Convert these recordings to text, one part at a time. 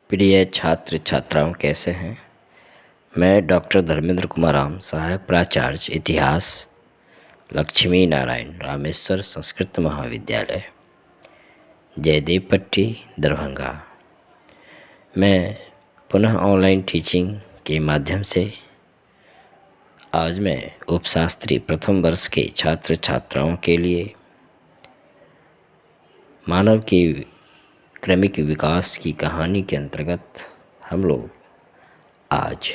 प्रिय छात्र छात्राओं, कैसे हैं। मैं डॉक्टर धर्मेंद्र कुमार राम, सहायक प्राचार्य इतिहास, लक्ष्मी नारायण रामेश्वर संस्कृत महाविद्यालय, जयदेव पट्टी, दरभंगा। मैं पुनः ऑनलाइन टीचिंग के माध्यम से आज मैं उपशास्त्री प्रथम वर्ष के छात्र छात्राओं के लिए मानव के क्रमिक विकास की कहानी के अंतर्गत हम लोग आज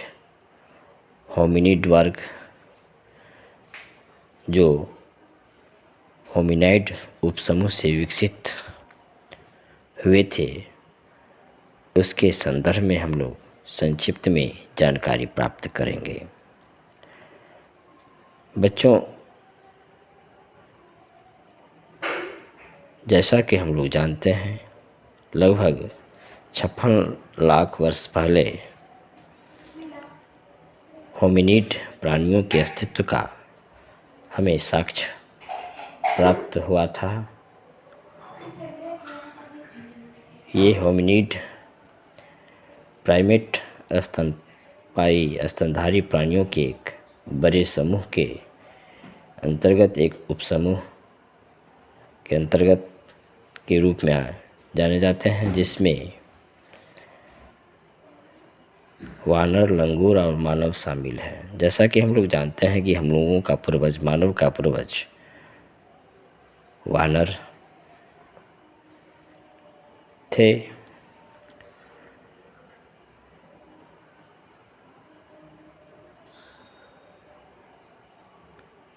होमिनिड वर्ग, जो होमिनाइड उपसमूह से विकसित हुए थे, उसके संदर्भ में हम लोग संक्षिप्त में जानकारी प्राप्त करेंगे। बच्चों, जैसा कि हम लोग जानते हैं, लगभग 56 लाख वर्ष पहले होमिनिड प्राणियों के अस्तित्व का हमें साक्ष्य प्राप्त हुआ था। ये होमिनिड प्राइमेट स्तनधारी प्राणियों के एक बड़े समूह के अंतर्गत एक उपसमूह के अंतर्गत के रूप में जाने जाते हैं, जिसमें वानर, लंगूर और मानव शामिल है। जैसा कि हम लोग जानते हैं कि हम लोगों का पूर्वज, मानव का पूर्वज वानर थे।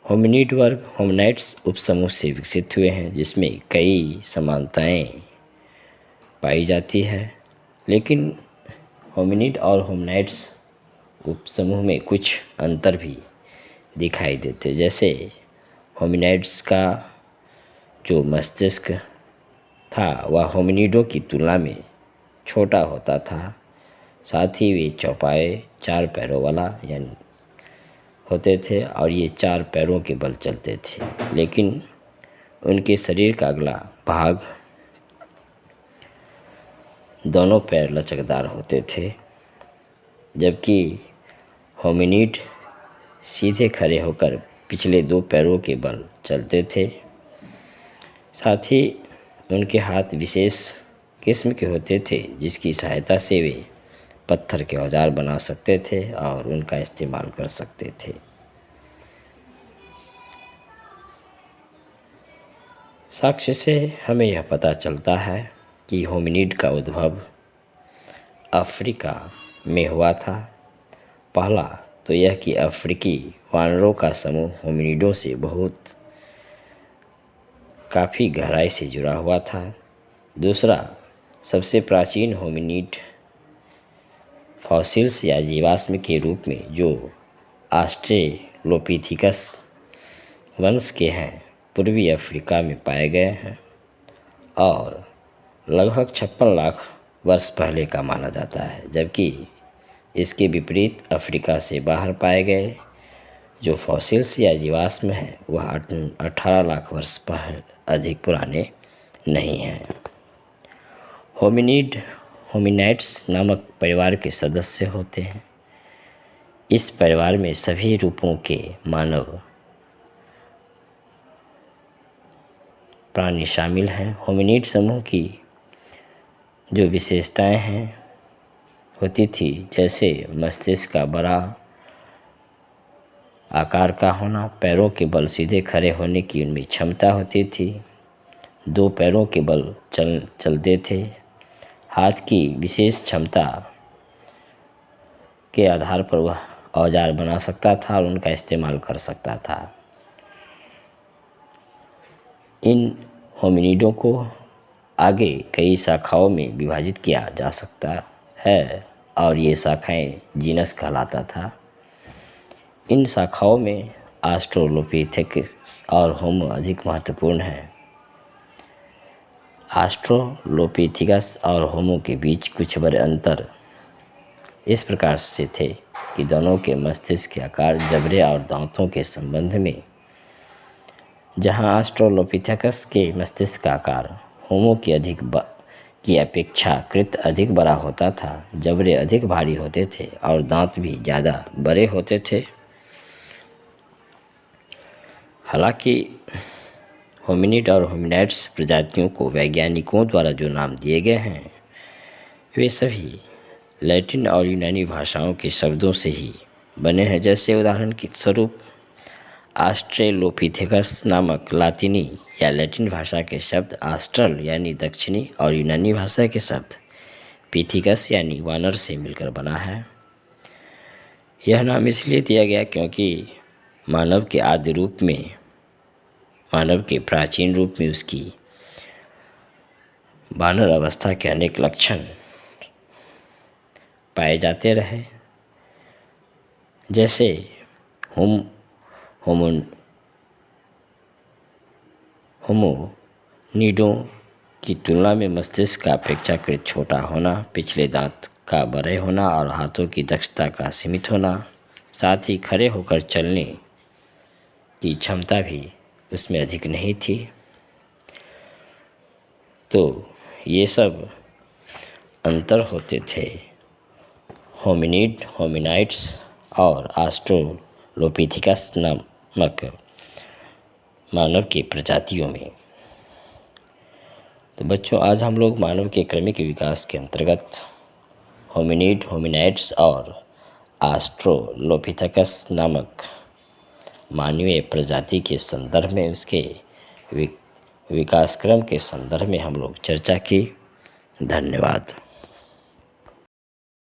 होमिनिड वर्ग होमिनाइड्स उपसमूह से विकसित हुए हैं, जिसमें कई समानताएं पाई जाती है, लेकिन होमिनिड और होमिनाइड्स उपसमूह में कुछ अंतर भी दिखाई देते। जैसे होमिनाइड्स का जो मस्तिष्क था वह होमिनिडों की तुलना में छोटा होता था। साथ ही वे चौपाए 4 पैरों वाला यानी होते थे और ये 4 पैरों के बल चलते थे, लेकिन उनके शरीर का अगला भाग, दोनों पैर लचकदार होते थे, जबकि होमिनिड सीधे खड़े होकर पिछले 2 पैरों के बल चलते थे। साथ ही उनके हाथ विशेष किस्म के होते थे, जिसकी सहायता से वे पत्थर के औजार बना सकते थे और उनका इस्तेमाल कर सकते थे। साक्ष्य से हमें यह पता चलता है कि होमिनिड का उद्भव अफ्रीका में हुआ था। पहला तो यह कि अफ्रीकी वानरों का समूह होमिनिडों से काफ़ी गहराई से जुड़ा हुआ था। दूसरा, सबसे प्राचीन होमिनिड फॉसिल्स या जीवाश्म के रूप में जो ऑस्ट्रेलोपिथिकस वंश के हैं, पूर्वी अफ्रीका में पाए गए हैं और लगभग 56 लाख वर्ष पहले का माना जाता है, जबकि इसके विपरीत अफ्रीका से बाहर पाए गए जो फॉसिल्स या जीवाश्म हैं वह 18 लाख वर्ष पहले अधिक पुराने नहीं हैं। होमिनाइड्स नामक परिवार के सदस्य होते हैं। इस परिवार में सभी रूपों के मानव प्राणी शामिल हैं। होमिनिड समूह की जो विशेषताएं हैं होती थी, जैसे मस्तिष्क का बड़ा आकार का होना, पैरों के बल सीधे खड़े होने की उनमें क्षमता होती थी, 2 पैरों के बल चलते थे, हाथ की विशेष क्षमता के आधार पर वह औजार बना सकता था और उनका इस्तेमाल कर सकता था। इन होमिनिडों को आगे कई शाखाओं में विभाजित किया जा सकता है और ये शाखाएं जीनस कहलाता था। इन शाखाओं में ऑस्ट्रेलोपिथेकस और होमो अधिक महत्वपूर्ण हैं। ऑस्ट्रेलोपिथेकस और होमो के बीच कुछ बड़े अंतर इस प्रकार से थे कि दोनों के मस्तिष्क के आकार, जबड़े और दांतों के संबंध में, जहां ऑस्ट्रेलोपिथेकस के मस्तिष्क का आकार होमो की अपेक्षाकृत अधिक बड़ा होता था, जबड़े अधिक भारी होते थे और दांत भी ज़्यादा बड़े होते थे। हालांकि होमिनिड और होमिनाइड्स प्रजातियों को वैज्ञानिकों द्वारा जो नाम दिए गए हैं वे सभी लैटिन और यूनानी भाषाओं के शब्दों से ही बने हैं। जैसे उदाहरण के स्वरूप ऑस्ट्रेलोपिथेकस नामक लातिनी या लैटिन भाषा के शब्द ऑस्ट्रल यानी दक्षिणी और यूनानी भाषा के शब्द पिथिकस यानी वानर से मिलकर बना है। यह नाम इसलिए दिया गया क्योंकि मानव के आदि रूप में, मानव के प्राचीन रूप में उसकी वानर अवस्था के अनेक लक्षण पाए जाते रहे। जैसे होमिनिडों की तुलना में मस्तिष्क का अपेक्षाकृत छोटा होना, पिछले दांत का बड़े होना और हाथों की दक्षता का सीमित होना, साथ ही खड़े होकर चलने की क्षमता भी उसमें अधिक नहीं थी। तो ये सब अंतर होते थे होमिनिड, होमिनाइड्स और ऑस्ट्रेलोपिथेकस नामक मानव की प्रजातियों में। तो बच्चों, आज हम लोग मानव के क्रमिक विकास के अंतर्गत होमिनिड, होमिनाइड्स और ऑस्ट्रेलोपिथेकस नामक मानवीय प्रजाति के संदर्भ में, उसके विकास क्रम के संदर्भ में हम लोग चर्चा की। धन्यवाद।